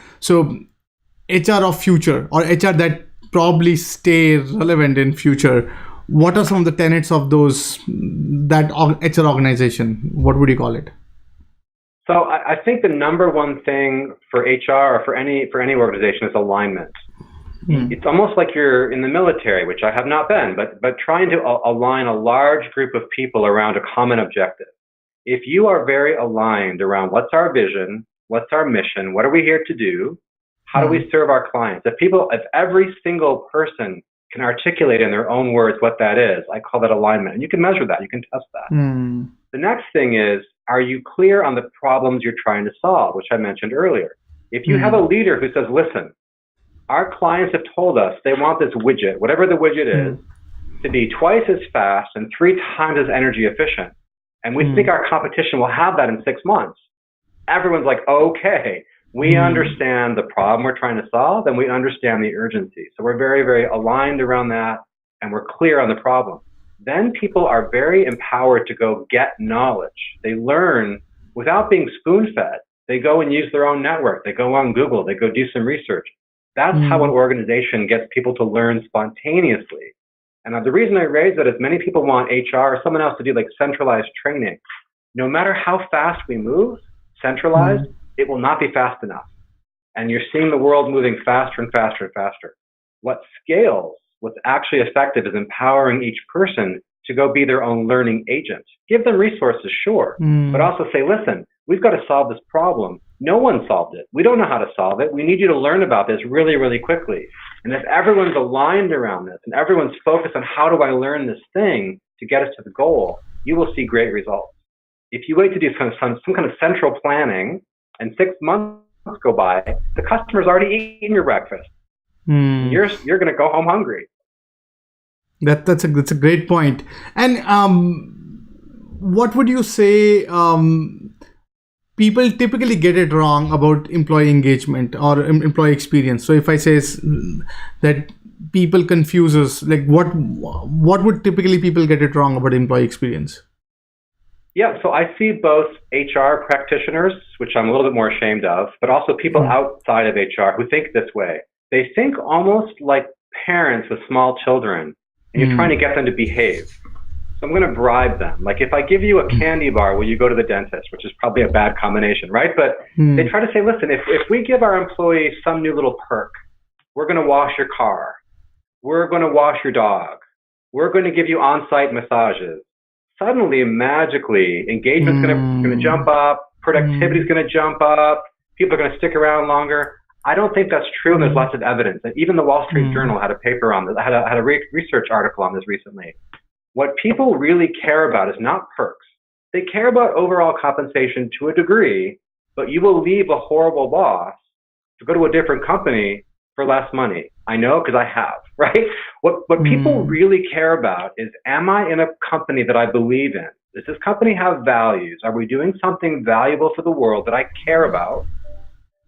of future or HR that probably stay relevant in future, what are some of the tenets of that HR organization? What would you call it? So I think the number one thing for HR or for any organization is alignment. It's almost like you're in the military, which I have not been, but trying to align a large group of people around a common objective. If you are very aligned around what's our vision, what's our mission, what are we here to do, how do we serve our clients? If every single person can articulate in their own words what that is, I call that alignment. And you can measure that, you can test that. The next thing is, are you clear on the problems you're trying to solve, which I mentioned earlier? If you have a leader who says, listen, our clients have told us they want this widget, whatever the widget is, to be twice as fast and 3 times as energy efficient. And we think our competition will have that in 6 months. Everyone's like, okay, we understand the problem we're trying to solve and we understand the urgency. So we're very, very aligned around that and we're clear on the problem. Then people are very empowered to go get knowledge. They learn without being spoon-fed. They go and use their own network. They go on Google. They go do some research. That's how an organization gets people to learn spontaneously. And the reason I raise that is many people want HR or someone else to do like centralized training. No matter how fast we move, centralized, it will not be fast enough. And you're seeing the world moving faster and faster and faster. What scales, what's actually effective is empowering each person to go be their own learning agent. Give them resources, sure, but also say, listen, we've got to solve this problem. No one solved it. We don't know how to solve it. We need you to learn about this really, really quickly. And if everyone's aligned around this and everyone's focused on how do I learn this thing to get us to the goal, you will see great results. If you wait to do some kind of central planning and 6 months go by, the customer's already eaten your breakfast. You're going to go home hungry. That's a great point. And what would you say people typically get it wrong about employee engagement or employee experience? So if I say that people confuses, like what would typically people get it wrong about employee experience? Yeah, so I see both HR practitioners, which I'm a little bit more ashamed of, but also people outside of HR who think this way. They think almost like parents with small children, and you're trying to get them to behave. So I'm going to bribe them. Like if I give you a candy bar, will you go to the dentist? Which is probably a bad combination, right? But they try to say, listen, if we give our employees some new little perk, we're going to wash your car. We're going to wash your dog. We're going to give you on-site massages. Suddenly, magically, engagement's going to jump up, productivity is going to jump up, people are going to stick around longer. I don't think that's true, and there's lots of evidence. And even the Wall Street Journal had a paper on this, had a research article on this recently. What people really care about is not perks. They care about overall compensation to a degree, but you will leave a horrible boss to go to a different company for less money. I know because I have, right? What people really care about is, am I in a company that I believe in? Does this company have values? Are we doing something valuable for the world that I care about?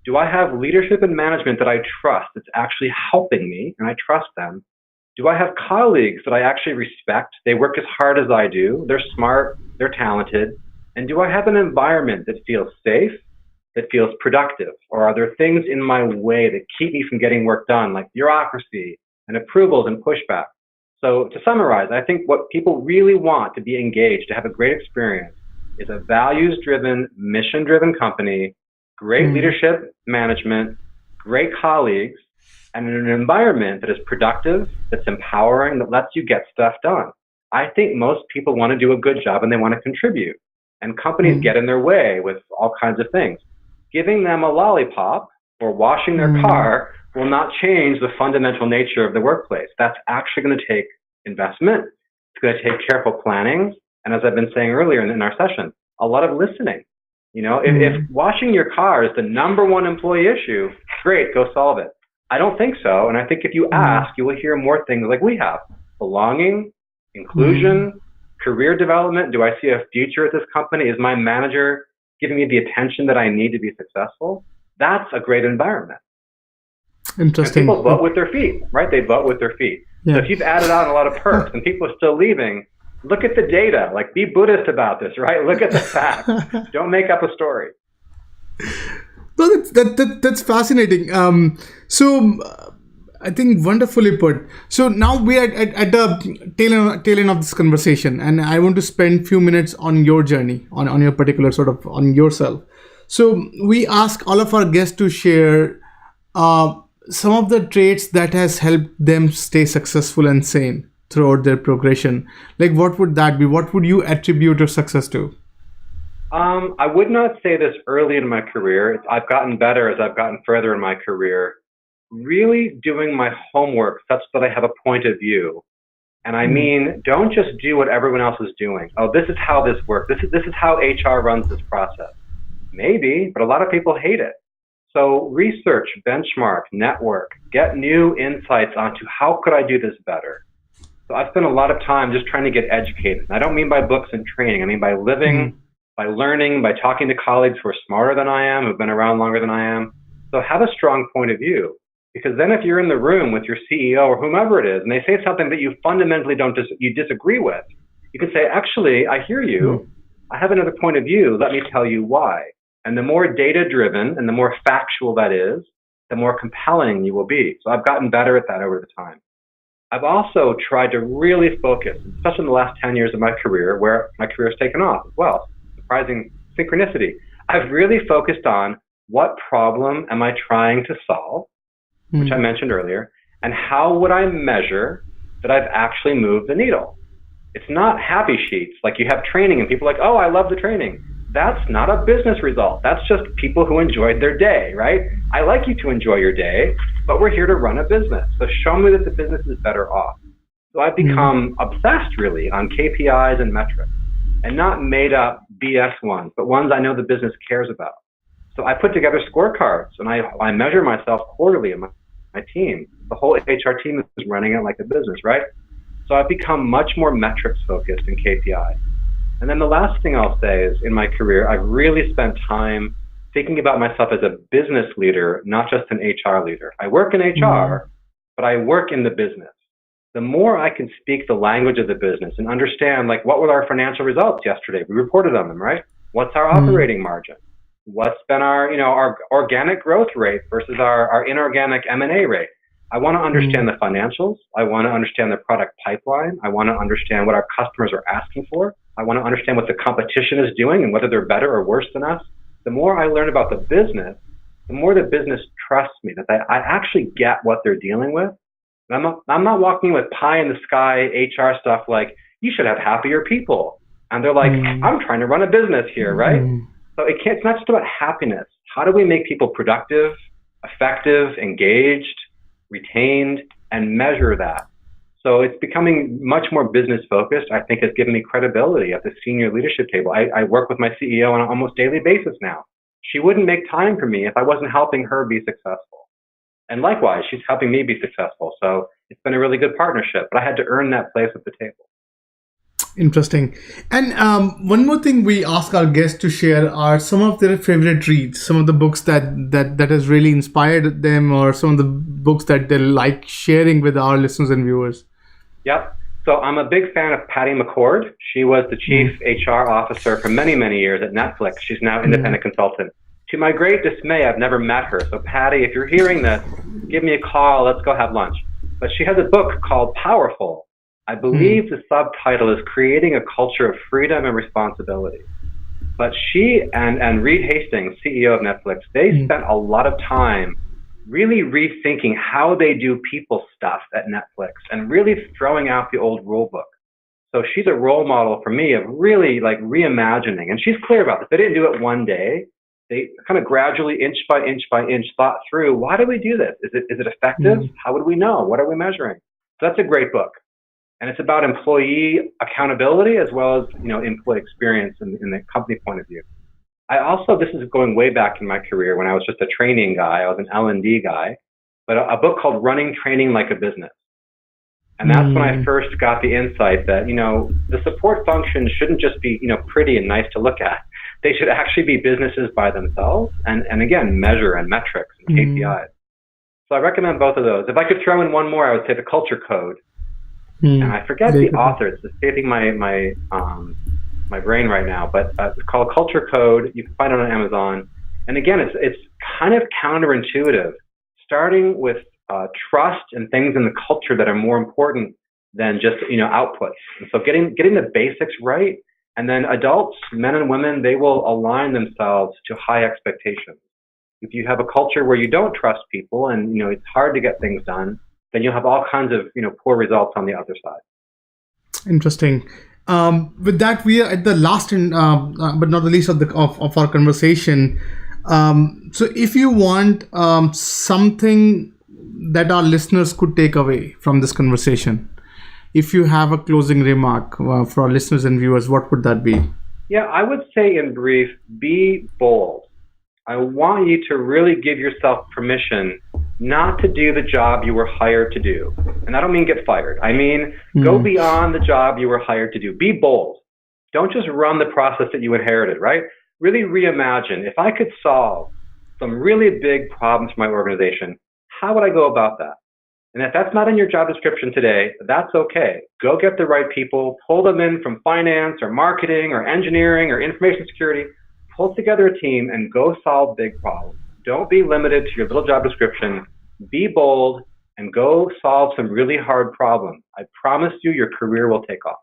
Do I have leadership and management that I trust that's actually helping me and I trust them? Do I have colleagues that I actually respect? They work as hard as I do. They're smart. They're talented. And do I have an environment that feels safe, that feels productive? Or are there things in my way that keep me from getting work done, like bureaucracy and approvals and pushback? So to summarize, I think what people really want to be engaged, to have a great experience, is a values-driven, mission-driven company, great leadership, management, great colleagues, and an environment that is productive, that's empowering, that lets you get stuff done. I think most people want to do a good job and they want to contribute. And companies get in their way with all kinds of things. Giving them a lollipop or washing their car will not change the fundamental nature of the workplace. That's actually going to take investment. It's going to take careful planning. And as I've been saying earlier in our session, a lot of listening. You know, if washing your car is the number one employee issue, great, go solve it. I don't think so. And I think if you ask, you will hear more things like we have. Belonging, inclusion, career development. Do I see a future at this company? Is my manager giving me the attention that I need to be successful? That's a great environment. Interesting. And people vote with their feet, right? They vote with their feet. Yeah. So if you've added on a lot of perks and people are still leaving, look at the data. Like, be Buddhist about this, right? Look at the facts. Don't make up a story. No, that's fascinating. I think wonderfully put. So now we are at the tail end of this conversation, and I want to spend a few minutes on your journey, on your particular sort of, on yourself. So we ask all of our guests to share some of the traits that has helped them stay successful and sane throughout their progression. Like, what would that be? What would you attribute your success to? I would not say this early in my career. I've gotten better as I've gotten further in my career. Really doing my homework such that I have a point of view. And I mean, don't just do what everyone else is doing. Oh, this is how this works. This is how HR runs this process. Maybe, but a lot of people hate it. So research, benchmark, network, get new insights onto how could I do this better. So I've spent a lot of time just trying to get educated. And I don't mean by books and training. I mean by living, by learning, by talking to colleagues who are smarter than I am, who've been around longer than I am. So have a strong point of view. Because then if you're in the room with your CEO or whomever it is, and they say something that you fundamentally you disagree with, you can say, actually, I hear you. I have another point of view. Let me tell you why. And the more data-driven and the more factual that is, the more compelling you will be. So I've gotten better at that over the time. I've also tried to really focus, especially in the last 10 years of my career, where my career has taken off as well. Surprising synchronicity. I've really focused on what problem am I trying to solve, which I mentioned earlier, and how would I measure that I've actually moved the needle? It's not happy sheets, like you have training and people are like, oh, I love the training. That's not a business result. That's just people who enjoyed their day, right? I like you to enjoy your day, but we're here to run a business. So show me that the business is better off. So I've become obsessed really on KPIs and metrics, and not made up BS ones, but ones I know the business cares about. So I put together scorecards and I measure myself quarterly in my team. The whole HR team is running it like a business, right? So I've become much more metrics focused in KPI. And then the last thing I'll say is in my career, I've really spent time thinking about myself as a business leader, not just an HR leader. I work in HR, but I work in the business. The more I can speak the language of the business and understand, like, what were our financial results yesterday? We reported on them, right? What's our operating margin? What's been our, our organic growth rate versus our inorganic M&A rate? I want to understand the financials. I want to understand the product pipeline. I want to understand what our customers are asking for. I want to understand what the competition is doing and whether they're better or worse than us. The more I learn about the business, the more the business trusts me, that I actually get what they're dealing with. And I'm not walking with pie in the sky HR stuff like, you should have happier people. And they're like, I'm trying to run a business here, right? So it's not just about happiness. How do we make people productive, effective, engaged, retained, and measure that? So it's becoming much more business focused. I think it's given me credibility at the senior leadership table. I work with my CEO on an almost daily basis now. She wouldn't make time for me if I wasn't helping her be successful. And likewise, she's helping me be successful. So it's been a really good partnership, but I had to earn that place at the table. Interesting. And one more thing we ask our guests to share are some of their favorite reads, some of the books that has really inspired them, or some of the books that they like sharing with our listeners and viewers. Yep. So I'm a big fan of Patty McCord. She was the chief HR officer for many, many years at Netflix. She's now independent consultant. To my great dismay, I've never met her. So Patty, if you're hearing this, give me a call. Let's go have lunch. But she has a book called Powerful. I believe the subtitle is Creating a Culture of Freedom and Responsibility. But she and Reed Hastings, CEO of Netflix, they spent a lot of time really rethinking how they do people stuff at Netflix and really throwing out the old rule book. So she's a role model for me of really like reimagining. And she's clear about this. They didn't do it one day. They kind of gradually, inch by inch by inch, thought through, why do we do this? Is it effective? How would we know? What are we measuring? So that's a great book. And it's about employee accountability as well as, employee experience in the company point of view. I also, this is going way back in my career when I was just a training guy. I was an L&D guy, but a book called Running Training Like a Business. And that's when I first got the insight that, the support functions shouldn't just be, pretty and nice to look at. They should actually be businesses by themselves and again, measure and metrics and KPIs. So I recommend both of those. If I could throw in one more, I would say The Culture Code. And I forget the author. It's escaping my brain right now, but it's called Culture Code. You can find it on Amazon. And again, it's kind of counterintuitive, starting with trust and things in the culture that are more important than just outputs. And so getting the basics right, and then adults, men and women, they will align themselves to high expectations. If you have a culture where you don't trust people and it's hard to get things done, then you'll have all kinds of poor results on the other side. Interesting. With that, we are at the last but not the least of our conversation. So if you want something that our listeners could take away from this conversation, if you have a closing remark for our listeners and viewers, what would that be? Yeah, I would say in brief, be bold. I want you to really give yourself permission not to do the job you were hired to do. And I don't mean get fired. I mean, go beyond the job you were hired to do. Be bold. Don't just run the process that you inherited, right? Really reimagine. If I could solve some really big problems for my organization, how would I go about that? And if that's not in your job description today, that's okay. Go get the right people, pull them in from finance or marketing or engineering or information security, pull together a team and go solve big problems. Don't be limited to your little job description. Be bold and go solve some really hard problems. I promise you your career will take off.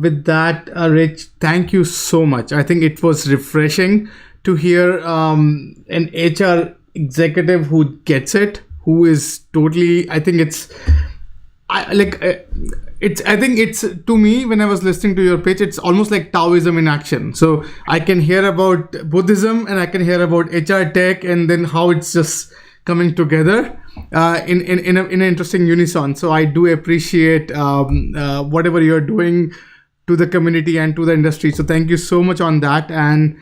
With that, Rich, thank you so much. I think it was refreshing to hear an HR executive who gets it, who is totally, I think it's to me, when I was listening to your pitch, it's almost like Taoism in action. So I can hear about Buddhism and I can hear about HR tech, and then how it's just coming together in an interesting unison. So I do appreciate whatever you're doing to the community and to the industry. So thank you so much on that, and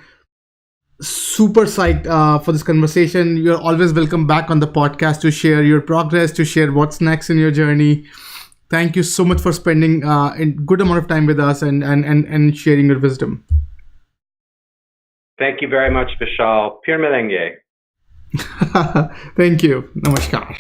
super psyched for this conversation. You're always welcome back on the podcast to share your progress, to share what's next in your journey. Thank you so much for spending a good amount of time with us and sharing your wisdom. Thank you very much, Vishal. Pure Melenge. Thank you. Namaskar.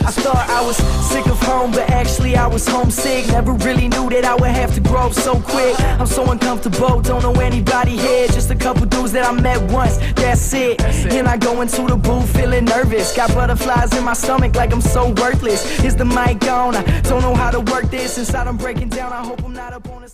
I thought I was sick of home, but actually I was homesick. Never really knew that I would have to grow up so quick. I'm so uncomfortable, don't know anybody here. Just a couple dudes that I met once, that's it. And I go into the booth feeling nervous. Got butterflies in my stomach like I'm so worthless. Is the mic on? I don't know how to work this. Inside I'm breaking down, I hope I'm not up on the